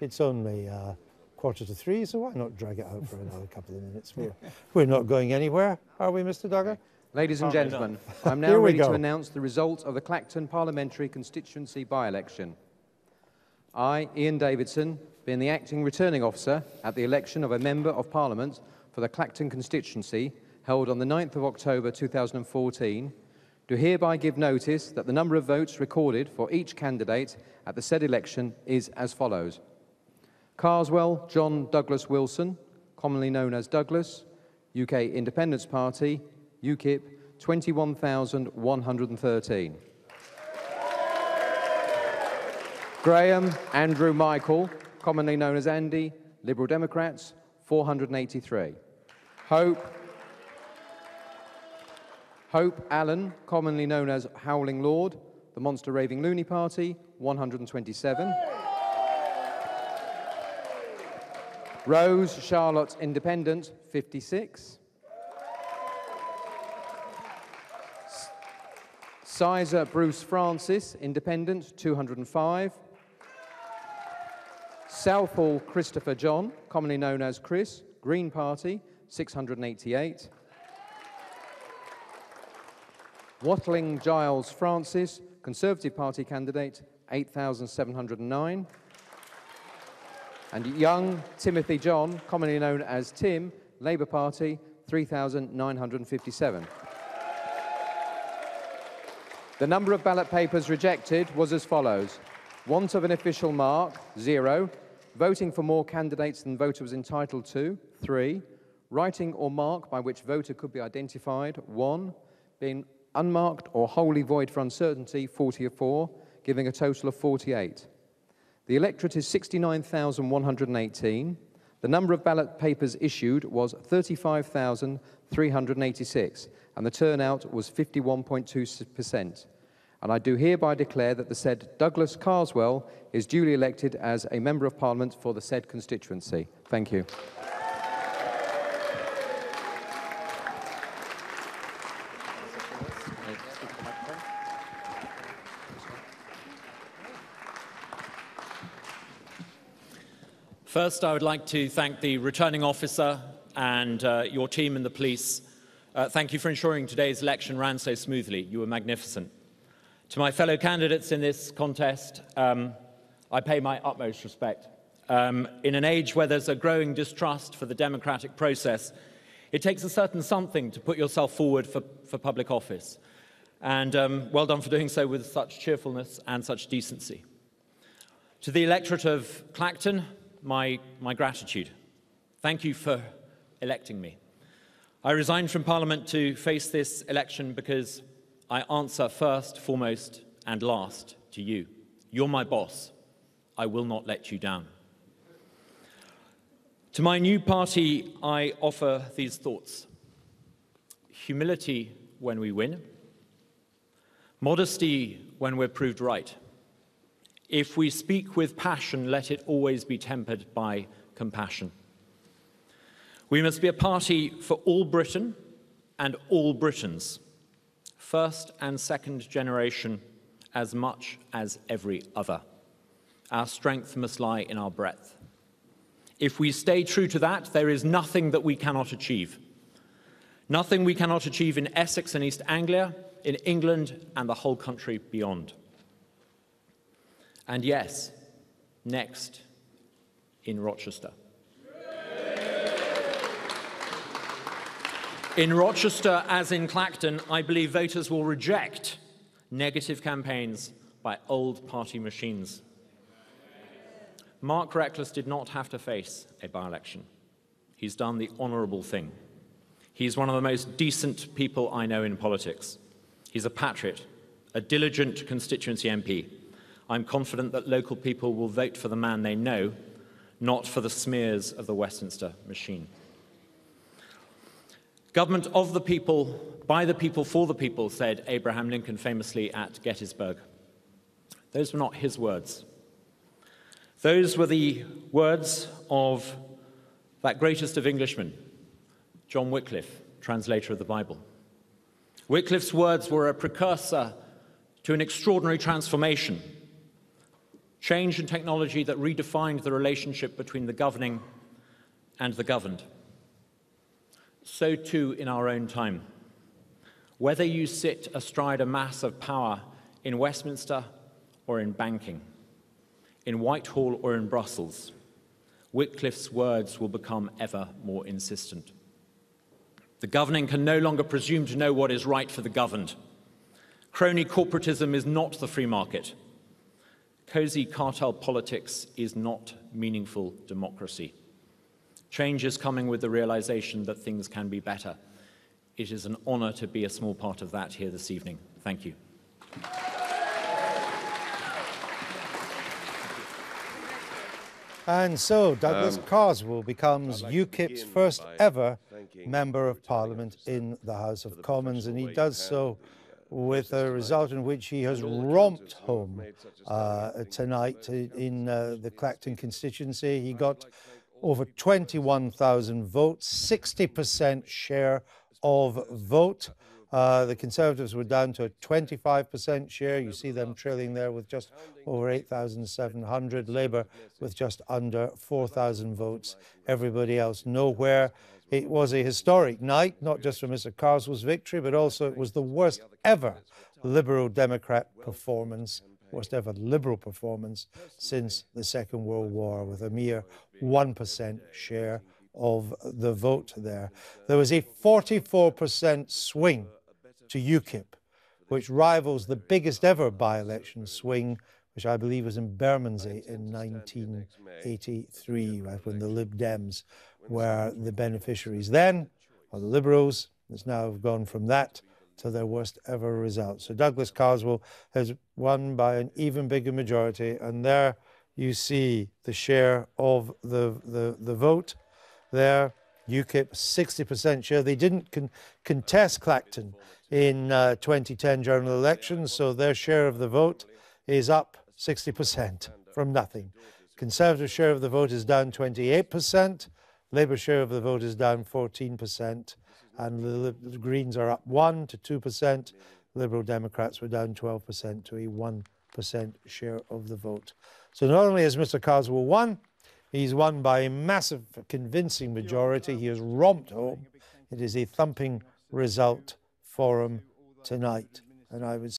It's only 2:45, so why not drag it out for another couple of minutes? We're not going anywhere, are we, Mr. Duggar? Ladies and gentlemen, I'm now ready to announce the result of the Clacton Parliamentary Constituency by-election. I, Ian Davidson, being the acting returning officer at the election of a Member of Parliament for the Clacton constituency held on the 9th of October 2014, do hereby give notice that the number of votes recorded for each candidate at the said election is as follows. Carswell John Douglas Wilson, commonly known as Douglas, UK Independence Party, UKIP, 21,113. Graham Andrew Michael, commonly known as Andy, Liberal Democrats, 483. Hope Allen, commonly known as Howling Lord, the Monster Raving Loony Party, 127. Rose Charlotte Independent, 56. Sizer Bruce Francis Independent, 205. Southall Christopher John, commonly known as Chris, Green Party, 688. Watling Giles Francis, Conservative Party candidate, 8,709. And Young Timothy John, commonly known as Tim, Labour Party, 3,957. The number of ballot papers rejected was as follows. Want of an official mark, 0. Voting for more candidates than voter was entitled to, 3. Writing or mark by which voter could be identified, 1. Being unmarked or wholly void for uncertainty, 44, giving a total of 48. The electorate is 69,118. The number of ballot papers issued was 35,386, and the turnout was 51.2%. And I do hereby declare that the said Douglas Carswell is duly elected as a Member of Parliament for the said constituency. Thank you. First, I would like to thank the returning officer and your team and the police. Thank you for ensuring today's election ran so smoothly. You were magnificent. To my fellow candidates in this contest, I pay my utmost respect. In an age where there's a growing distrust for the democratic process, it takes a certain something to put yourself forward for public office. And well done for doing so with such cheerfulness and such decency. To the electorate of Clacton, my gratitude. Thank you for electing me. I resigned from Parliament to face this election because I answer first, foremost, and last to you. You're my boss. I will not let you down. To my new party, I offer these thoughts. Humility when we win. Modesty when we're proved right. If we speak with passion, let it always be tempered by compassion. We must be a party for all Britain and all Britons. First and second generation as much as every other. Our strength must lie in our breadth. If we stay true to that, there is nothing that we cannot achieve. Nothing we cannot achieve in Essex and East Anglia, in England and the whole country beyond. And yes, next, in Rochester. In Rochester, as in Clacton, I believe voters will reject negative campaigns by old party machines. Mark Reckless did not have to face a by-election. He's done the honourable thing. He's one of the most decent people I know in politics. He's a patriot, a diligent constituency MP. I'm confident that local people will vote for the man they know, not for the smears of the Westminster machine. Government of the people, by the people, for the people, said Abraham Lincoln famously at Gettysburg. Those were not his words. Those were the words of that greatest of Englishmen, John Wycliffe, translator of the Bible. Wycliffe's words were a precursor to an extraordinary transformation. Change and technology that redefined the relationship between the governing and the governed. So too in our own time. Whether you sit astride a mass of power in Westminster or in banking, in Whitehall or in Brussels, Wycliffe's words will become ever more insistent. The governing can no longer presume to know what is right for the governed. Crony corporatism is not the free market. Cozy cartel politics is not meaningful democracy. Change is coming with the realization that things can be better. It is an honor to be a small part of that here this evening. Thank you. And so Douglas Carswell becomes UKIP's first ever Member of Parliament in the House of Commons, and he does so with a result in which he has romped home tonight in the Clacton constituency. He got over 21,000 votes, 60% share of vote. The Conservatives were down to a 25% share. You see them trailing there with just over 8,700. Labour with just under 4,000 votes. Everybody else nowhere. It was a historic night, not just for Mr. Carswell's victory, but also it was the worst ever Liberal Democrat performance, worst ever Liberal performance since the Second World War, with a mere 1% share of the vote there. There was a 44% swing to UKIP, which rivals the biggest ever by-election swing, which I believe was in Bermondsey in 1983, right, when the Lib Dems were the beneficiaries then, or the Liberals. It's now gone from that to their worst ever result. So Douglas Carswell has won by an even bigger majority, and there you see the share of the vote there. UKIP, 60% share. They didn't contest Clacton in 2010 general elections, so their share of the vote is up 60% from nothing. Conservative share of the vote is down 28%. Labour share of the vote is down 14%. And the Greens are up 1% to 2%. Liberal Democrats were down 12% to a 1% share of the vote. So not only has Mr. Carswell won, he's won by a massive, convincing majority. He has romped home. It is a thumping result for him tonight. And I would